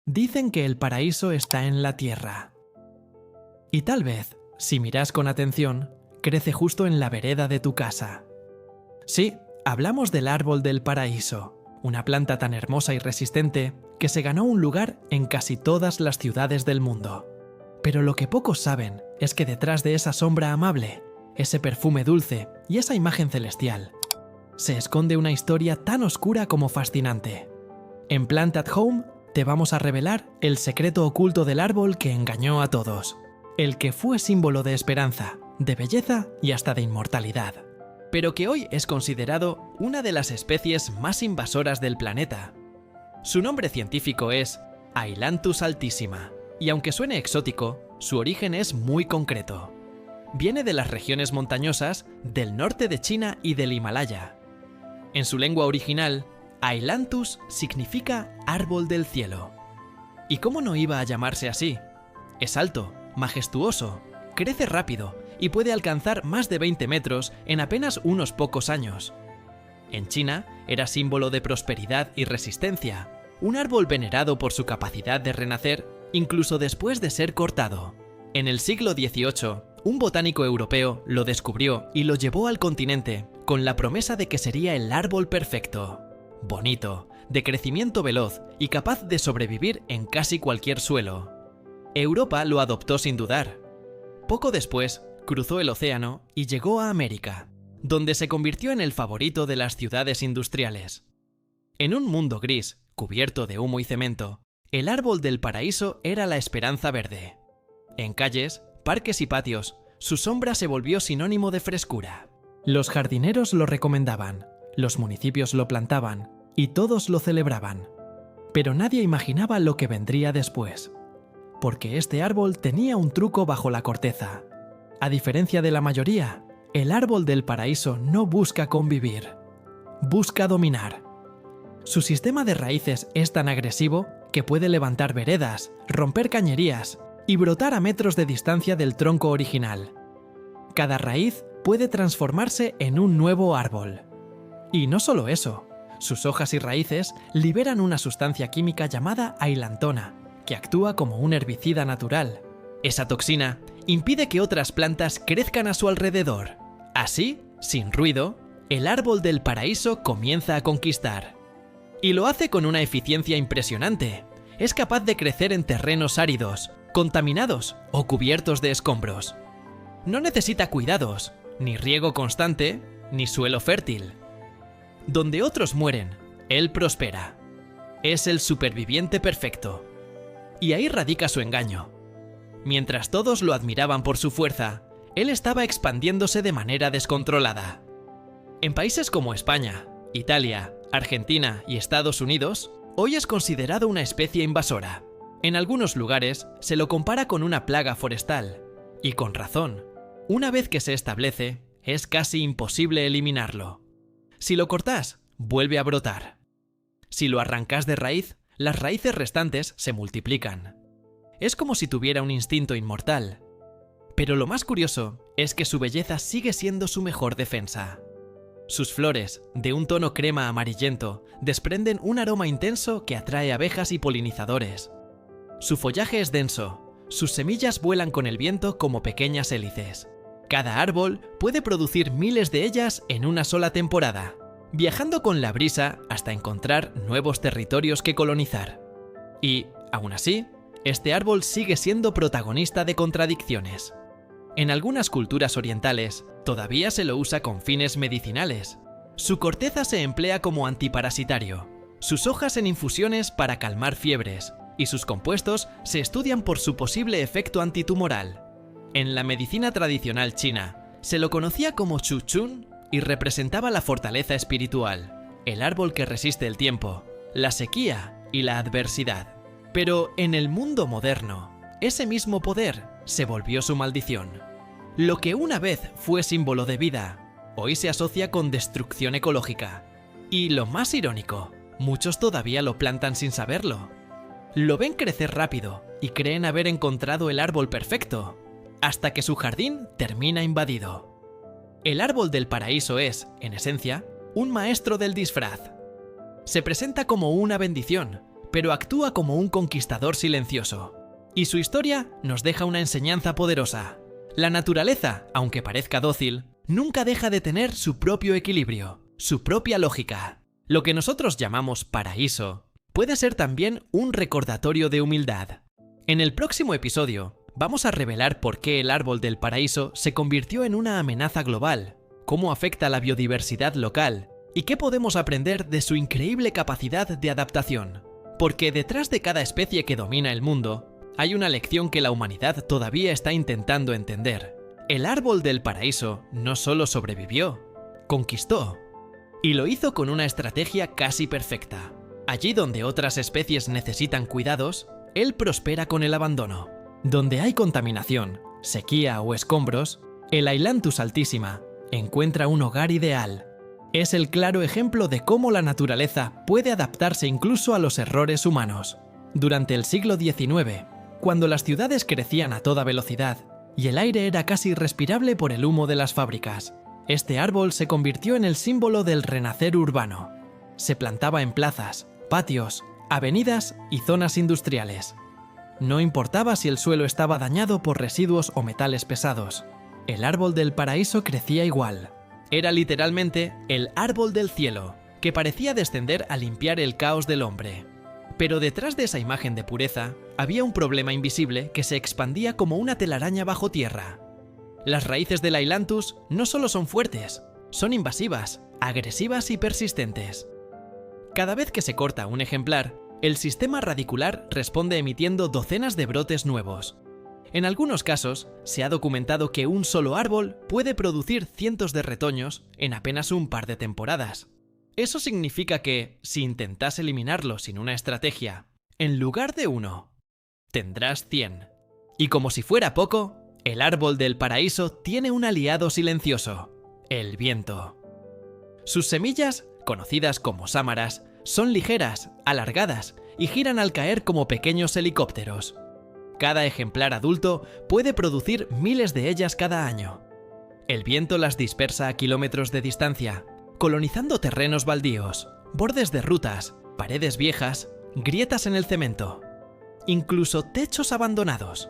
Dicen que el paraíso está en la tierra. Y tal vez, si miras con atención, crece justo en la vereda de tu casa. Sí, hablamos del árbol del paraíso, una planta tan hermosa y resistente que se ganó un lugar en casi todas las ciudades del mundo. Pero lo que pocos saben es que detrás de esa sombra amable, ese perfume dulce y esa imagen celestial, se esconde una historia tan oscura como fascinante. En Plant at Home te vamos a revelar el secreto oculto del árbol que engañó a todos, el que fue símbolo de esperanza, de belleza y hasta de inmortalidad, pero que hoy es considerado una de las especies más invasoras del planeta. Su nombre científico es Ailanthus altissima, y aunque suene exótico, su origen es muy concreto. Viene de las regiones montañosas del norte de China y del Himalaya. En su lengua original, Ailanthus significa árbol del cielo. ¿Y cómo no iba a llamarse así? Es alto, majestuoso, crece rápido y puede alcanzar más de 20 metros en apenas unos pocos años. En China era símbolo de prosperidad y resistencia, un árbol venerado por su capacidad de renacer incluso después de ser cortado. En el siglo XVIII, un botánico europeo lo descubrió y lo llevó al continente con la promesa de que sería el árbol perfecto. Bonito, de crecimiento veloz y capaz de sobrevivir en casi cualquier suelo. Europa lo adoptó sin dudar. Poco después, cruzó el océano y llegó a América, donde se convirtió en el favorito de las ciudades industriales. En un mundo gris, cubierto de humo y cemento, el árbol del paraíso era la esperanza verde. En calles, parques y patios, su sombra se volvió sinónimo de frescura. Los jardineros lo recomendaban, los municipios lo plantaban y todos lo celebraban. Pero nadie imaginaba lo que vendría después. Porque este árbol tenía un truco bajo la corteza. A diferencia de la mayoría, el árbol del paraíso no busca convivir, busca dominar. Su sistema de raíces es tan agresivo que puede levantar veredas, romper cañerías y brotar a metros de distancia del tronco original. Cada raíz puede transformarse en un nuevo árbol. Y no solo eso, sus hojas y raíces liberan una sustancia química llamada ailantona, que actúa como un herbicida natural. Esa toxina impide que otras plantas crezcan a su alrededor. Así, sin ruido, el árbol del paraíso comienza a conquistar. Y lo hace con una eficiencia impresionante. Es capaz de crecer en terrenos áridos, contaminados o cubiertos de escombros. No necesita cuidados, ni riego constante, ni suelo fértil. Donde otros mueren, él prospera. Es el superviviente perfecto. Y ahí radica su engaño. Mientras todos lo admiraban por su fuerza, él estaba expandiéndose de manera descontrolada. En países como España, Italia, Argentina y Estados Unidos, hoy es considerado una especie invasora. En algunos lugares se lo compara con una plaga forestal. Y con razón. Una vez que se establece, es casi imposible eliminarlo. Si lo cortas, vuelve a brotar. Si lo arrancas de raíz, las raíces restantes se multiplican. Es como si tuviera un instinto inmortal. Pero lo más curioso es que su belleza sigue siendo su mejor defensa. Sus flores, de un tono crema amarillento, desprenden un aroma intenso que atrae abejas y polinizadores. Su follaje es denso, sus semillas vuelan con el viento como pequeñas hélices. Cada árbol puede producir miles de ellas en una sola temporada, viajando con la brisa hasta encontrar nuevos territorios que colonizar. Y, aún así, este árbol sigue siendo protagonista de contradicciones. En algunas culturas orientales, todavía se lo usa con fines medicinales. Su corteza se emplea como antiparasitario, sus hojas en infusiones para calmar fiebres, y sus compuestos se estudian por su posible efecto antitumoral. En la medicina tradicional china, se lo conocía como Chu Chun y representaba la fortaleza espiritual, el árbol que resiste el tiempo, la sequía y la adversidad. Pero en el mundo moderno, ese mismo poder se volvió su maldición. Lo que una vez fue símbolo de vida, hoy se asocia con destrucción ecológica. Y lo más irónico, muchos todavía lo plantan sin saberlo. Lo ven crecer rápido y creen haber encontrado el árbol perfecto, hasta que su jardín termina invadido. El árbol del paraíso es, en esencia, un maestro del disfraz. Se presenta como una bendición, pero actúa como un conquistador silencioso. Y su historia nos deja una enseñanza poderosa. La naturaleza, aunque parezca dócil, nunca deja de tener su propio equilibrio, su propia lógica. Lo que nosotros llamamos paraíso puede ser también un recordatorio de humildad. En el próximo episodio vamos a revelar por qué el árbol del paraíso se convirtió en una amenaza global, cómo afecta a la biodiversidad local y qué podemos aprender de su increíble capacidad de adaptación. Porque detrás de cada especie que domina el mundo, hay una lección que la humanidad todavía está intentando entender. El árbol del paraíso no solo sobrevivió, conquistó. Y lo hizo con una estrategia casi perfecta. Allí donde otras especies necesitan cuidados, él prospera con el abandono. Donde hay contaminación, sequía o escombros, el Ailanthus altissima encuentra un hogar ideal. Es el claro ejemplo de cómo la naturaleza puede adaptarse incluso a los errores humanos. Durante el siglo XIX, cuando las ciudades crecían a toda velocidad y el aire era casi irrespirable por el humo de las fábricas, este árbol se convirtió en el símbolo del renacer urbano. Se plantaba en plazas, patios, avenidas y zonas industriales. No importaba si el suelo estaba dañado por residuos o metales pesados. El árbol del paraíso crecía igual. Era literalmente el árbol del cielo, que parecía descender a limpiar el caos del hombre. Pero detrás de esa imagen de pureza, había un problema invisible que se expandía como una telaraña bajo tierra. Las raíces del Ailanthus no solo son fuertes, son invasivas, agresivas y persistentes. Cada vez que se corta un ejemplar, el sistema radicular responde emitiendo docenas de brotes nuevos. En algunos casos, se ha documentado que un solo árbol puede producir cientos de retoños en apenas un par de temporadas. Eso significa que, si intentas eliminarlo sin una estrategia, en lugar de 1, tendrás 100. Y como si fuera poco, el árbol del paraíso tiene un aliado silencioso, el viento. Sus semillas, conocidas como sámaras, son ligeras, alargadas y giran al caer como pequeños helicópteros. Cada ejemplar adulto puede producir miles de ellas cada año. El viento las dispersa a kilómetros de distancia, colonizando terrenos baldíos, bordes de rutas, paredes viejas, grietas en el cemento, incluso techos abandonados.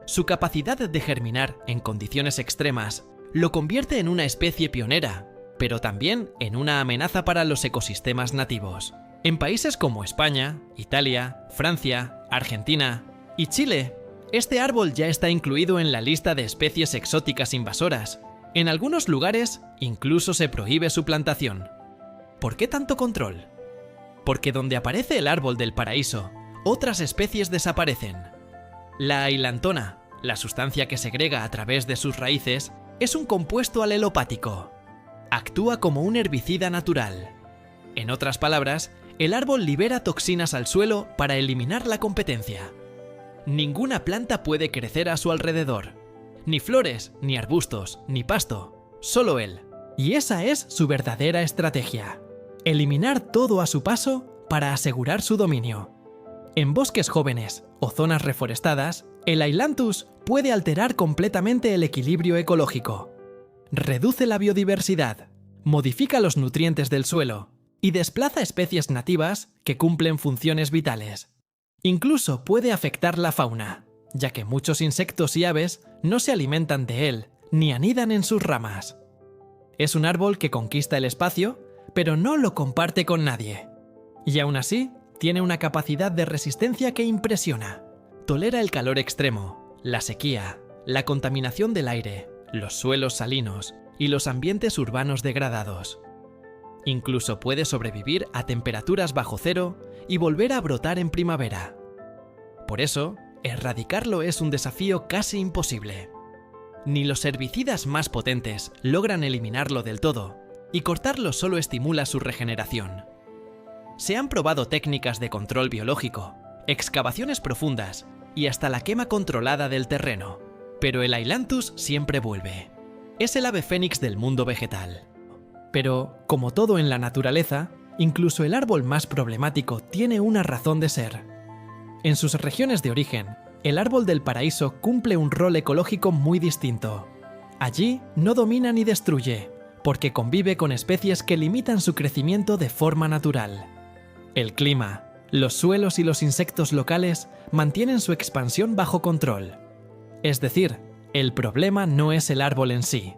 Su capacidad de germinar en condiciones extremas lo convierte en una especie pionera, pero también en una amenaza para los ecosistemas nativos. En países como España, Italia, Francia, Argentina y Chile, este árbol ya está incluido en la lista de especies exóticas invasoras. En algunos lugares incluso se prohíbe su plantación. ¿Por qué tanto control? Porque donde aparece el árbol del paraíso, otras especies desaparecen. La ailantona, la sustancia que segrega a través de sus raíces, es un compuesto alelopático. Actúa como un herbicida natural. En otras palabras, el árbol libera toxinas al suelo para eliminar la competencia. Ninguna planta puede crecer a su alrededor. Ni flores, ni arbustos, ni pasto. Solo él. Y esa es su verdadera estrategia. Eliminar todo a su paso para asegurar su dominio. En bosques jóvenes o zonas reforestadas, el Ailanthus puede alterar completamente el equilibrio ecológico. Reduce la biodiversidad, modifica los nutrientes del suelo y desplaza especies nativas que cumplen funciones vitales. Incluso puede afectar la fauna, ya que muchos insectos y aves no se alimentan de él ni anidan en sus ramas. Es un árbol que conquista el espacio, pero no lo comparte con nadie. Y aún así, tiene una capacidad de resistencia que impresiona. Tolera el calor extremo, la sequía, la contaminación del aire, los suelos salinos y los ambientes urbanos degradados. Incluso puede sobrevivir a temperaturas bajo cero y volver a brotar en primavera. Por eso, erradicarlo es un desafío casi imposible. Ni los herbicidas más potentes logran eliminarlo del todo, y cortarlo solo estimula su regeneración. Se han probado técnicas de control biológico, excavaciones profundas y hasta la quema controlada del terreno, pero el Ailanthus siempre vuelve. Es el ave fénix del mundo vegetal. Pero, como todo en la naturaleza, incluso el árbol más problemático tiene una razón de ser. En sus regiones de origen, el árbol del paraíso cumple un rol ecológico muy distinto. Allí no domina ni destruye, porque convive con especies que limitan su crecimiento de forma natural. El clima, Los suelos y los insectos locales mantienen su expansión bajo control. Es decir, el problema no es el árbol en sí,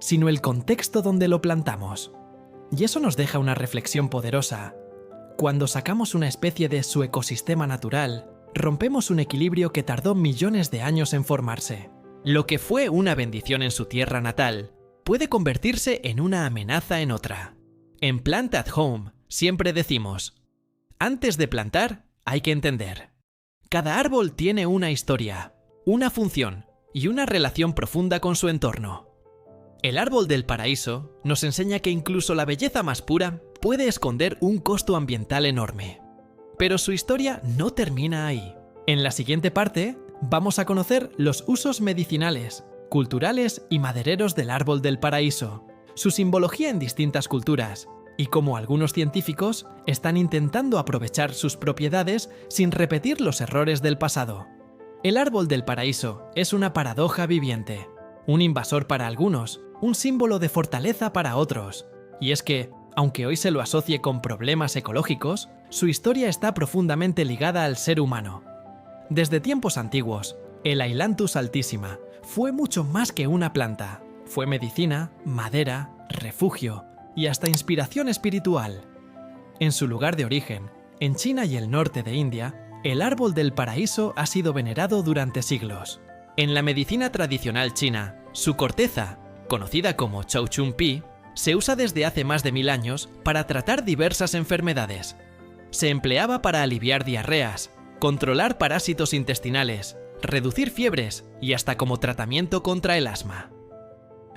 sino el contexto donde lo plantamos. Y eso nos deja una reflexión poderosa. Cuando sacamos una especie de su ecosistema natural, rompemos un equilibrio que tardó millones de años en formarse. Lo que fue una bendición en su tierra natal puede convertirse en una amenaza en otra. En Plant at Home siempre decimos: antes de plantar hay que entender. Cada árbol tiene una historia, una función y una relación profunda con su entorno. El árbol del paraíso nos enseña que incluso la belleza más pura puede esconder un costo ambiental enorme. Pero su historia no termina ahí. En la siguiente parte vamos a conocer los usos medicinales, culturales y madereros del árbol del paraíso, su simbología en distintas culturas, y cómo algunos científicos están intentando aprovechar sus propiedades sin repetir los errores del pasado. El árbol del paraíso es una paradoja viviente, un invasor para algunos, un símbolo de fortaleza para otros. Y es que, aunque hoy se lo asocie con problemas ecológicos, su historia está profundamente ligada al ser humano. Desde tiempos antiguos, el Ailanthus altissima fue mucho más que una planta. Fue medicina, madera, refugio y hasta inspiración espiritual. En su lugar de origen, en China y el norte de India, el árbol del paraíso ha sido venerado durante siglos. En la medicina tradicional china, su corteza, conocida como Chou Chun Pi, se usa desde hace más de 1000 años para tratar diversas enfermedades. Se empleaba para aliviar diarreas, controlar parásitos intestinales, reducir fiebres y hasta como tratamiento contra el asma.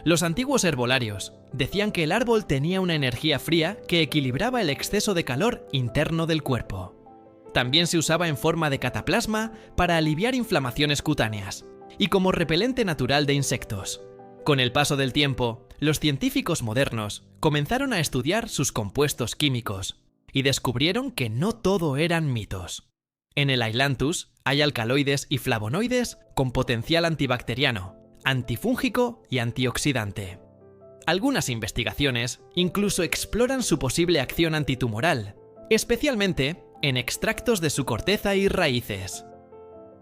Los antiguos herbolarios decían que el árbol tenía una energía fría que equilibraba el exceso de calor interno del cuerpo. También se usaba en forma de cataplasma para aliviar inflamaciones cutáneas y como repelente natural de insectos. Con el paso del tiempo, los científicos modernos comenzaron a estudiar sus compuestos químicos y descubrieron que no todo eran mitos. En el Ailanthus hay alcaloides y flavonoides con potencial antibacteriano, antifúngico y antioxidante. Algunas investigaciones incluso exploran su posible acción antitumoral, especialmente en extractos de su corteza y raíces.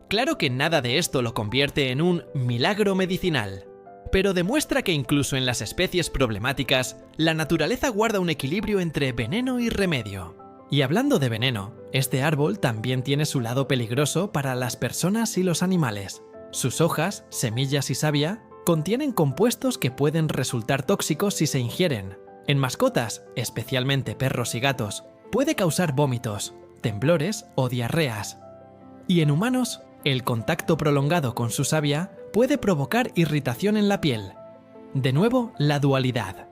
Claro que nada de esto lo convierte en un milagro medicinal, pero demuestra que incluso en las especies problemáticas, la naturaleza guarda un equilibrio entre veneno y remedio. Y hablando de veneno, este árbol también tiene su lado peligroso para las personas y los animales. Sus hojas, semillas y savia contienen compuestos que pueden resultar tóxicos si se ingieren. En mascotas, especialmente perros y gatos, puede causar vómitos, temblores o diarreas. Y en humanos, el contacto prolongado con su savia puede provocar irritación en la piel. De nuevo, la dualidad.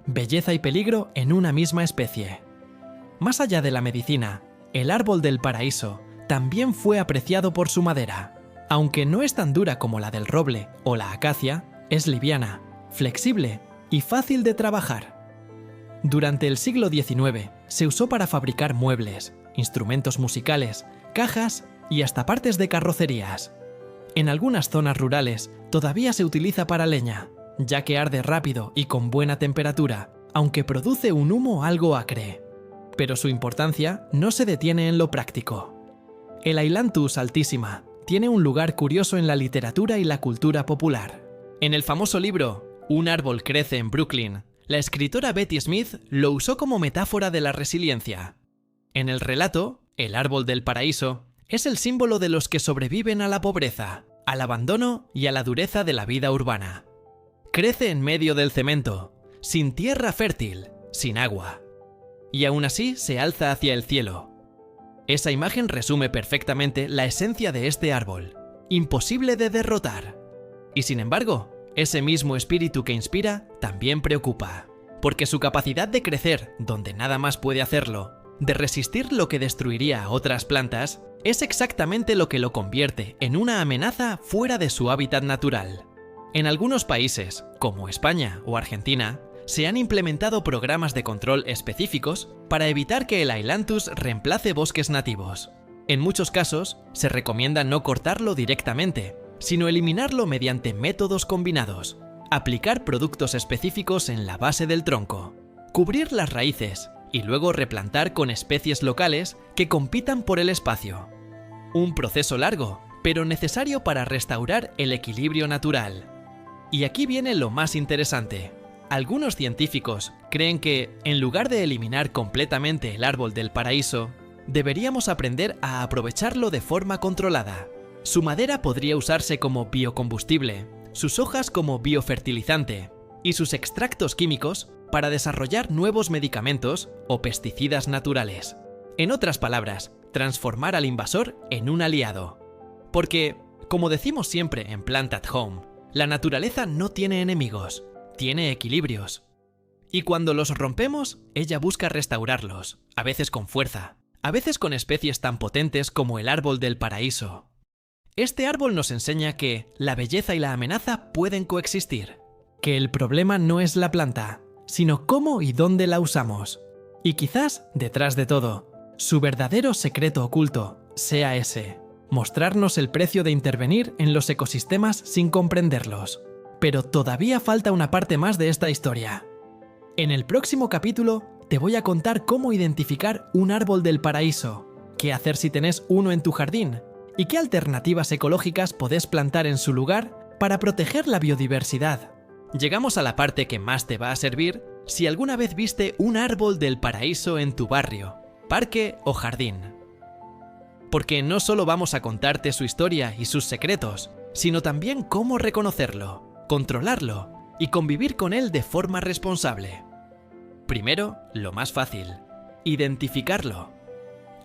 Belleza y peligro en una misma especie. Más allá de la medicina, el árbol del paraíso también fue apreciado por su madera. Aunque no es tan dura como la del roble o la acacia, es liviana, flexible y fácil de trabajar. Durante el siglo XIX se usó para fabricar muebles, instrumentos musicales, cajas y hasta partes de carrocerías. En algunas zonas rurales todavía se utiliza para leña, ya que arde rápido y con buena temperatura, aunque produce un humo algo acre. Pero su importancia no se detiene en lo práctico. El Ailanthus altissima tiene un lugar curioso en la literatura y la cultura popular. En el famoso libro Un árbol crece en Brooklyn, la escritora Betty Smith lo usó como metáfora de la resiliencia. En el relato, el árbol del paraíso es el símbolo de los que sobreviven a la pobreza, al abandono y a la dureza de la vida urbana. Crece en medio del cemento, sin tierra fértil, sin agua. Y aún así se alza hacia el cielo. Esa imagen resume perfectamente la esencia de este árbol, imposible de derrotar. Y sin embargo, ese mismo espíritu que inspira también preocupa, porque su capacidad de crecer donde nada más puede hacerlo, de resistir lo que destruiría a otras plantas, es exactamente lo que lo convierte en una amenaza fuera de su hábitat natural. En algunos países, como España o Argentina, se han implementado programas de control específicos para evitar que el Ailanthus reemplace bosques nativos. En muchos casos, se recomienda no cortarlo directamente, sino eliminarlo mediante métodos combinados, aplicar productos específicos en la base del tronco, cubrir las raíces y luego replantar con especies locales que compitan por el espacio. Un proceso largo, pero necesario para restaurar el equilibrio natural. Y aquí viene lo más interesante. Algunos científicos creen que, en lugar de eliminar completamente el árbol del paraíso, deberíamos aprender a aprovecharlo de forma controlada. Su madera podría usarse como biocombustible, sus hojas como biofertilizante y sus extractos químicos para desarrollar nuevos medicamentos o pesticidas naturales. En otras palabras, transformar al invasor en un aliado. Porque, como decimos siempre en Plant at Home, la naturaleza no tiene enemigos, tiene equilibrios. Y cuando los rompemos, ella busca restaurarlos, a veces con fuerza, a veces con especies tan potentes como el árbol del paraíso. Este árbol nos enseña que la belleza y la amenaza pueden coexistir, que el problema no es la planta, sino cómo y dónde la usamos. Y quizás, detrás de todo, su verdadero secreto oculto sea ese: mostrarnos el precio de intervenir en los ecosistemas sin comprenderlos. Pero todavía falta una parte más de esta historia. En el próximo capítulo te voy a contar cómo identificar un árbol del paraíso, qué hacer si tenés uno en tu jardín y qué alternativas ecológicas podés plantar en su lugar para proteger la biodiversidad. Llegamos a la parte que más te va a servir si alguna vez viste un árbol del paraíso en tu barrio, parque o jardín. Porque no solo vamos a contarte su historia y sus secretos, sino también cómo reconocerlo, controlarlo y convivir con él de forma responsable. Primero, lo más fácil: identificarlo.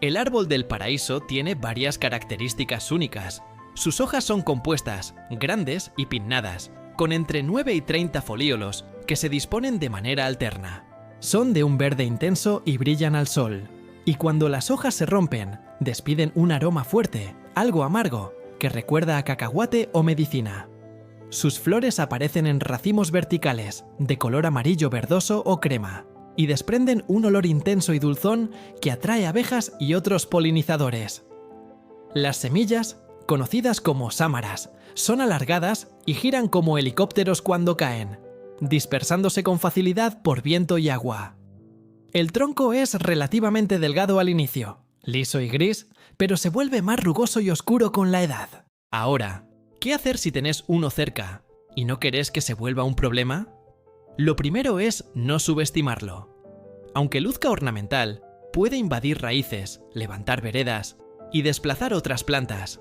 El árbol del paraíso tiene varias características únicas. Sus hojas son compuestas, grandes y pinnadas, con entre 9 y 30 folíolos que se disponen de manera alterna. Son de un verde intenso y brillan al sol. Y cuando las hojas se rompen, despiden un aroma fuerte, algo amargo, que recuerda a cacahuate o medicina. Sus flores aparecen en racimos verticales, de color amarillo verdoso o crema, y desprenden un olor intenso y dulzón que atrae abejas y otros polinizadores. Las semillas, conocidas como sámaras, son alargadas y giran como helicópteros cuando caen, dispersándose con facilidad por viento y agua. El tronco es relativamente delgado al inicio, liso y gris, pero se vuelve más rugoso y oscuro con la edad. Ahora, ¿qué hacer si tenés uno cerca y no querés que se vuelva un problema? Lo primero es no subestimarlo. Aunque luzca ornamental, puede invadir raíces, levantar veredas y desplazar otras plantas.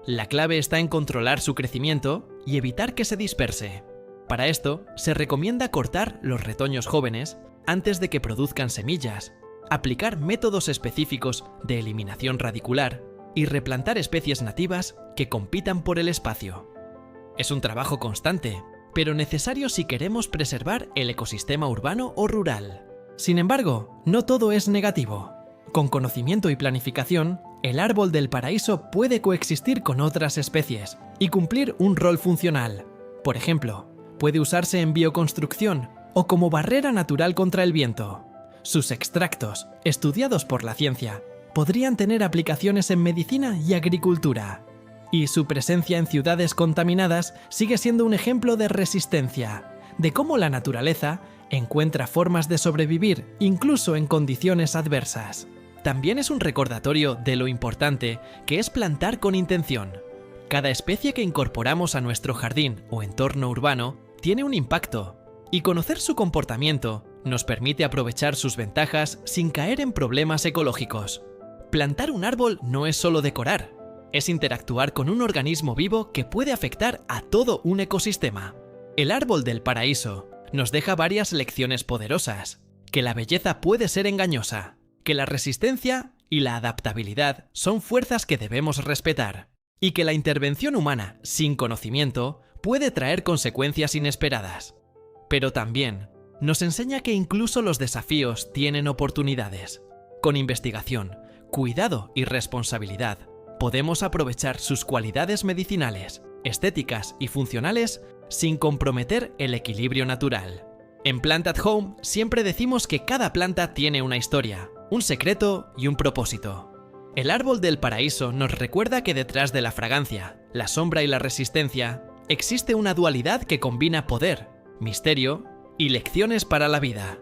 La clave está en controlar su crecimiento y evitar que se disperse. Para esto, se recomienda cortar los retoños jóvenes antes de que produzcan semillas, aplicar métodos específicos de eliminación radicular y replantar especies nativas que compitan por el espacio. Es un trabajo constante, pero necesario si queremos preservar el ecosistema urbano o rural. Sin embargo, no todo es negativo. Con conocimiento y planificación, el árbol del paraíso puede coexistir con otras especies y cumplir un rol funcional. Por ejemplo, puede usarse en bioconstrucción o como barrera natural contra el viento. Sus extractos, estudiados por la ciencia, podrían tener aplicaciones en medicina y agricultura. Y su presencia en ciudades contaminadas sigue siendo un ejemplo de resistencia, de cómo la naturaleza encuentra formas de sobrevivir incluso en condiciones adversas. También es un recordatorio de lo importante que es plantar con intención. Cada especie que incorporamos a nuestro jardín o entorno urbano tiene un impacto, y conocer su comportamiento nos permite aprovechar sus ventajas sin caer en problemas ecológicos. Plantar un árbol no es solo decorar, es interactuar con un organismo vivo que puede afectar a todo un ecosistema. El árbol del paraíso nos deja varias lecciones poderosas: que la belleza puede ser engañosa, que la resistencia y la adaptabilidad son fuerzas que debemos respetar, y que la intervención humana sin conocimiento puede traer consecuencias inesperadas. Pero también nos enseña que incluso los desafíos tienen oportunidades. Con investigación, cuidado y responsabilidad, podemos aprovechar sus cualidades medicinales, estéticas y funcionales sin comprometer el equilibrio natural. En Plant at Home siempre decimos que cada planta tiene una historia, un secreto y un propósito. El árbol del paraíso nos recuerda que detrás de la fragancia, la sombra y la resistencia, existe una dualidad que combina poder, misterio y lecciones para la vida.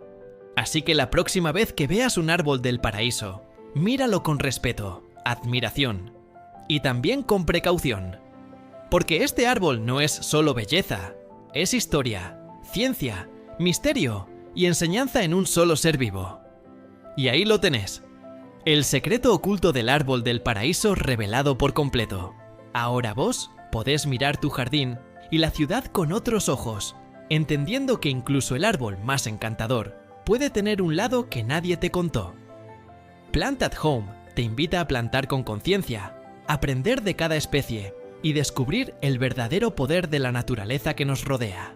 Así que la próxima vez que veas un árbol del paraíso, míralo con respeto, admiración y también con precaución. Porque este árbol no es solo belleza, es historia, ciencia, misterio y enseñanza en un solo ser vivo. Y ahí lo tenés. El secreto oculto del árbol del paraíso revelado por completo. Ahora vos podés mirar tu jardín y la ciudad con otros ojos, entendiendo que incluso el árbol más encantador puede tener un lado que nadie te contó. Plant at Home te invita a plantar con conciencia, aprender de cada especie y descubrir el verdadero poder de la naturaleza que nos rodea.